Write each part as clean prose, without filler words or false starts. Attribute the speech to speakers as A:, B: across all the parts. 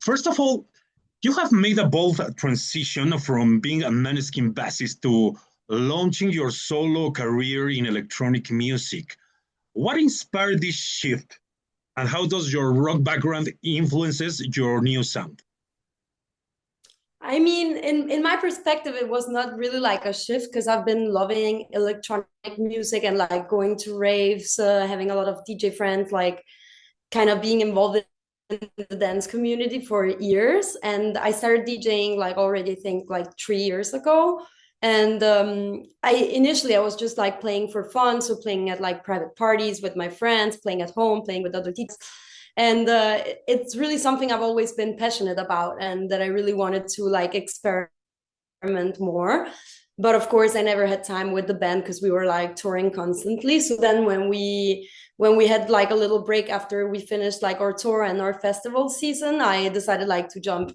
A: First of all, you have made a bold transition from being a Måneskin bassist to launching your solo career in electronic music. What inspired this shift, and how does your rock background influences your new sound?
B: I mean, in my perspective, it was not really like a shift because I've been loving electronic music and like going to raves, having a lot of DJ friends, like kind of being involved in the dance community for years. And I started DJing like already, I think like 3 years ago. And I was just like playing for fun, so playing at like private parties with my friends, playing at home, playing with other DJs. And it's really something I've always been passionate about, and that I really wanted to like experiment more. But of course, I never had time with the band because we were like touring constantly. So then when we had like a little break after we finished like our tour and our festival season, I decided like to jump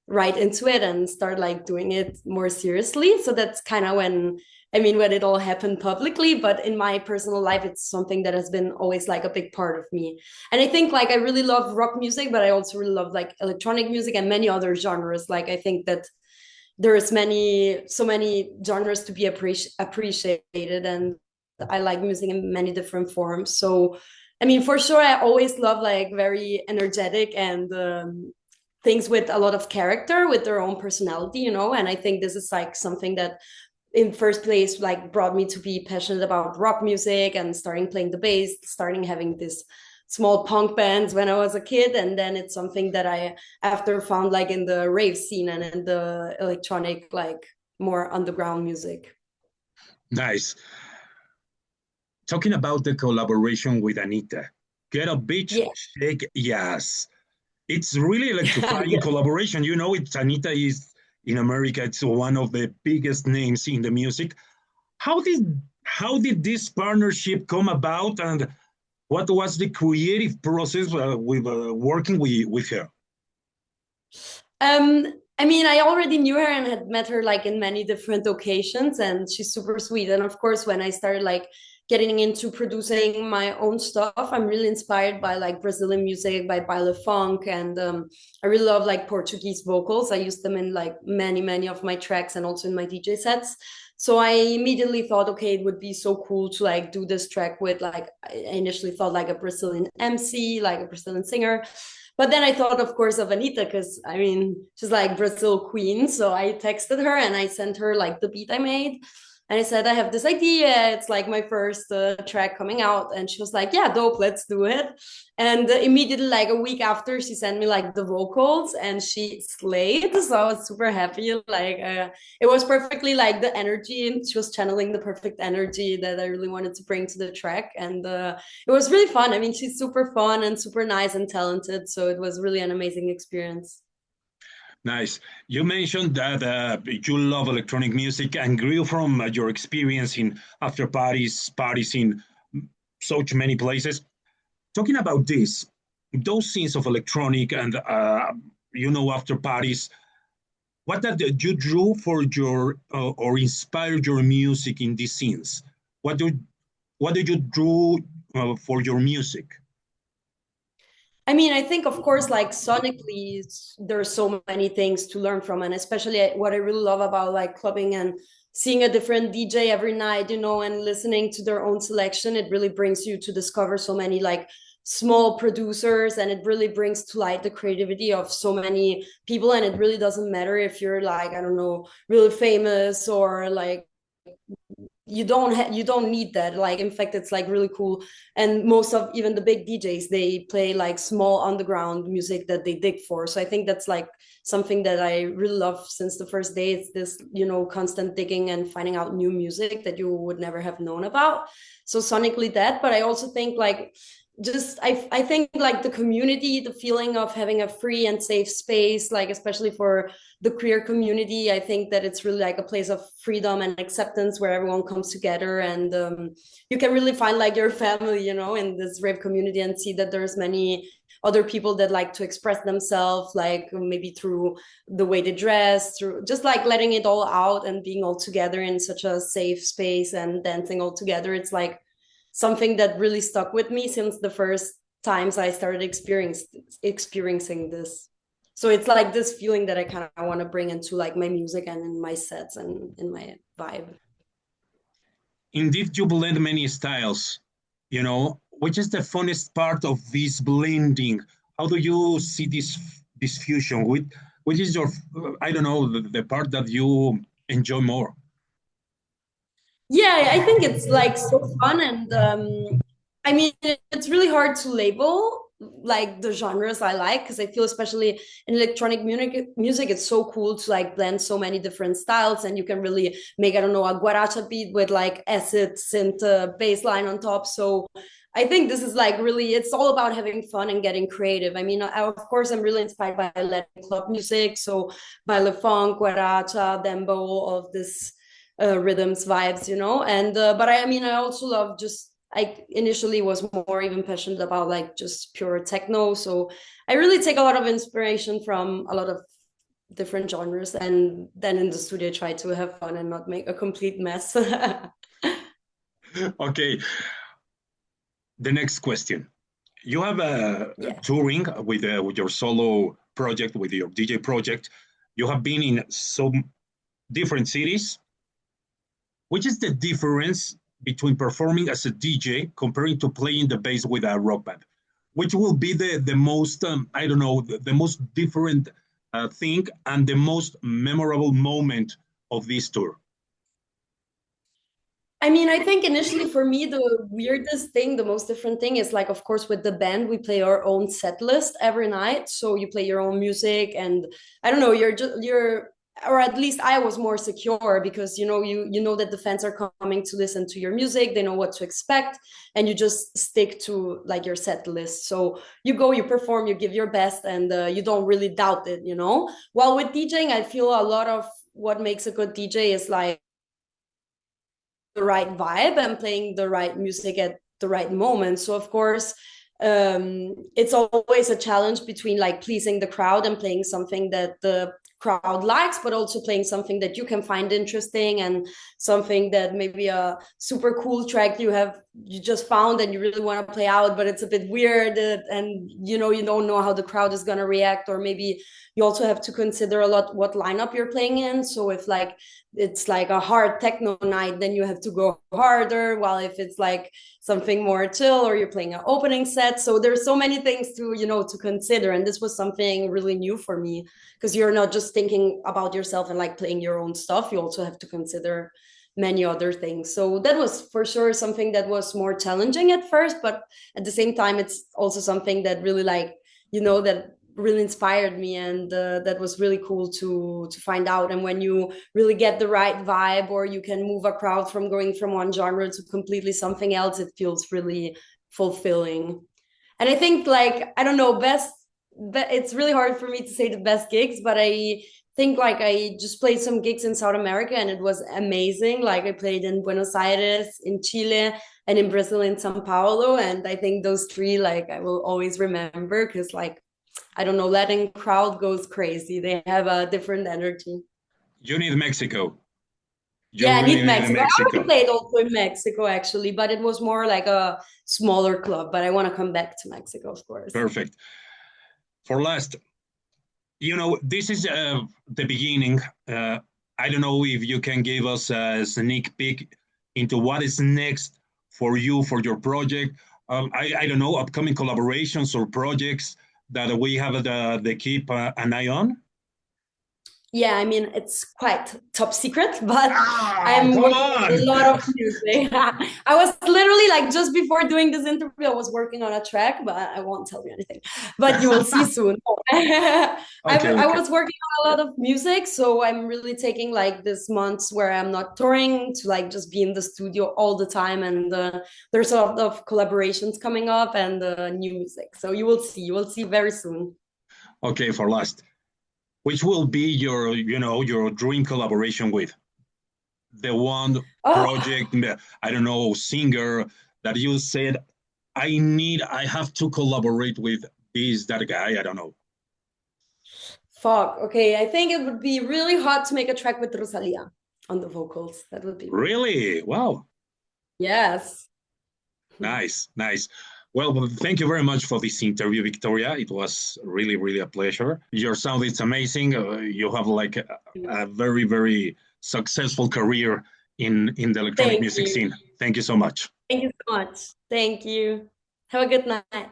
B: right into it and start like doing it more seriously. So that's kind of when it all happened publicly. But in my personal life, it's something that has been always like a big part of me. And I think like I really love rock music, but I also really love like electronic music and many other genres. Like I think that there's so many genres to be appreciated, and I like music in many different forms. So I mean, for sure, I always love like very energetic and things with a lot of character, with their own personality, and I think this is like something that in first place like brought me to be passionate about rock music and starting playing the bass, starting having this small punk bands when I was a kid. And then it's something that I after found like in the rave scene and in the electronic, like more underground music.
A: Nice. Talking about the collaboration with Anitta, get a bitch,
B: Yeah.
A: shake, yes. It's really electrifying collaboration. You know, it's Anitta is in America. It's one of the biggest names in the music. How did this partnership come about, and what was the creative process with working with her?
B: I mean, I already knew her and had met her like in many different occasions, and she's super sweet. And of course, when I started like getting into producing my own stuff, I'm really inspired by like Brazilian music, by baile funk, and I really love like Portuguese vocals. I use them in like many of my tracks and also in my DJ sets. So I immediately thought, okay, it would be so cool to like do this track with like I initially thought like a Brazilian MC, like a Brazilian singer. But then I thought, of course, of Anitta because I mean, she's like Brazil queen. So I texted her and I sent her like the beat I made. And I said, I have this idea. It's like my first track coming out. And she was like, yeah, dope, let's do it. And immediately, like a week after, she sent me like the vocals and she slayed. So I was super happy. Like it was perfectly like the energy. She was channeling the perfect energy that I really wanted to bring to the track. And it was really fun. I mean, she's super fun and super nice and talented. So it was really an amazing experience.
A: Nice. You mentioned that you love electronic music and grew from your experience in after parties in such many places. Talking about this, those scenes of electronic and after parties, what did you drew for your or inspired your music in these scenes? What do what did you draw for your music?
B: I mean, I think, of course, like sonically, there's so many things to learn from. And especially what I really love about like clubbing and seeing a different DJ every night, and listening to their own selection, it really brings you to discover so many like small producers, and it really brings to light the creativity of so many people. And it really doesn't matter if you're like, I don't know, really famous or like you don't need that. Like in fact, it's like really cool. And most of even the big DJs, they play like small underground music that they dig for. So I think that's like something that I really love since the first day. It's this constant digging and finding out new music that you would never have known about. So sonically that, but I also think like just I think like the community, the feeling of having a free and safe space, like especially for the queer community, I think that it's really like a place of freedom and acceptance where everyone comes together, and you can really find like your family, in this rave community, and see that there's many other people that like to express themselves, like maybe through the way they dress, through just like letting it all out and being all together in such a safe space and dancing all together. It's like something that really stuck with me since the first times I started experiencing this. So it's like this feeling that I kind of want to bring into like my music and in my sets and in my vibe.
A: Indeed, you blend many styles, which is the funnest part of this blending? How do you see this fusion? Which is your, I don't know, the part that you enjoy more?
B: Yeah, I think it's like so fun and I mean it's really hard to label like the genres I like because I feel especially in electronic music it's so cool to like blend so many different styles and you can really make I don't know a guaracha beat with like acid synth bass line on top. So I think this is like really it's all about having fun and getting creative. I mean, of course I'm really inspired by Latin club music, so by Le Funk, guaracha, dembo, all of this rhythms, vibes, And but I mean, I also love just I initially was more even passionate about like just pure techno. So I really take a lot of inspiration from a lot of different genres, and then in the studio try to have fun and not make a complete mess.
A: Okay, the next question. You have a
B: Yeah.
A: touring with your solo project, with your DJ project. You have been in so different cities. Which is the difference between performing as a DJ comparing to playing the bass with a rock band? Which will be the most, I don't know, the most different thing and the most memorable moment of this tour?
B: I mean, I think initially for me, the weirdest thing, the most different thing is like, of course, with the band, we play our own set list every night. So you play your own music, and I don't know, or at least I was more secure because you know that the fans are coming to listen to your music, they know what to expect, and you just stick to like your set list. So you go, you perform, you give your best, and you don't really doubt it. While with DJing, I feel a lot of what makes a good DJ is like the right vibe and playing the right music at the right moment. So of course, it's always a challenge between like pleasing the crowd and playing something that the crowd likes, but also playing something that you can find interesting and something that maybe a super cool track you just found and you really want to play out, but it's a bit weird and you don't know how the crowd is going to react, or maybe you also have to consider a lot what lineup you're playing in. So if like it's like a hard techno night, then you have to go harder, while if it's like something more chill or you're playing an opening set, so there's so many things to consider, and this was something really new for me because you're not just thinking about yourself and like playing your own stuff, you also have to consider many other things. So that was for sure something that was more challenging at first, but at the same time it's also something that really like that really inspired me, and that was really cool to find out. And when you really get the right vibe, or you can move a crowd from going from one genre to completely something else, it feels really fulfilling. And I think like I don't know, it's really hard for me to say the best gigs, but I think like I just played some gigs in South America and it was amazing. Like I played in Buenos Aires, in Chile, and in Brazil, in Sao Paulo, and I think those three like I will always remember because like I don't know, Latin crowd goes crazy. They have a different energy.
A: You need Mexico. You
B: Yeah, I
A: really
B: need
A: need
B: Mexico. I already
A: Mexico.
B: played also in Mexico actually, but it was more like a smaller club. But I want to come back to Mexico, of course.
A: Perfect. For last, this is the beginning. I don't know if you can give us a sneak peek into what is next for you, for your project. I don't know, upcoming collaborations or projects that we have the keep an eye on.
B: Yeah, I mean, it's quite top secret, but
A: Ah,
B: I'm
A: come
B: working on a
A: on.
B: lot of music. I was literally like just before doing this interview, I was working on a track, but I won't tell you anything. But you will see soon.
A: Okay,
B: I
A: okay.
B: was working on a lot of music, so I'm really taking like this months where I'm not touring to like just be in the studio all the time. And there's a lot of collaborations coming up and new music. So you will see very soon.
A: Okay, for last, which will be your dream collaboration with the one
B: Oh,
A: project, I don't know, singer that you said, I have to collaborate with that guy, I don't know.
B: fuck. Okay, I think it would be really hard to make a track with Rosalia on the vocals. That would be really.
A: Really? Wow.
B: Yes.
A: Nice, nice. Well, thank you very much for this interview, Victoria. It was really, really a pleasure. Your sound is amazing. You have like a very, very successful career in the electronic music scene. Thank you so much.
B: Thank you so much. Thank you. Have a good night.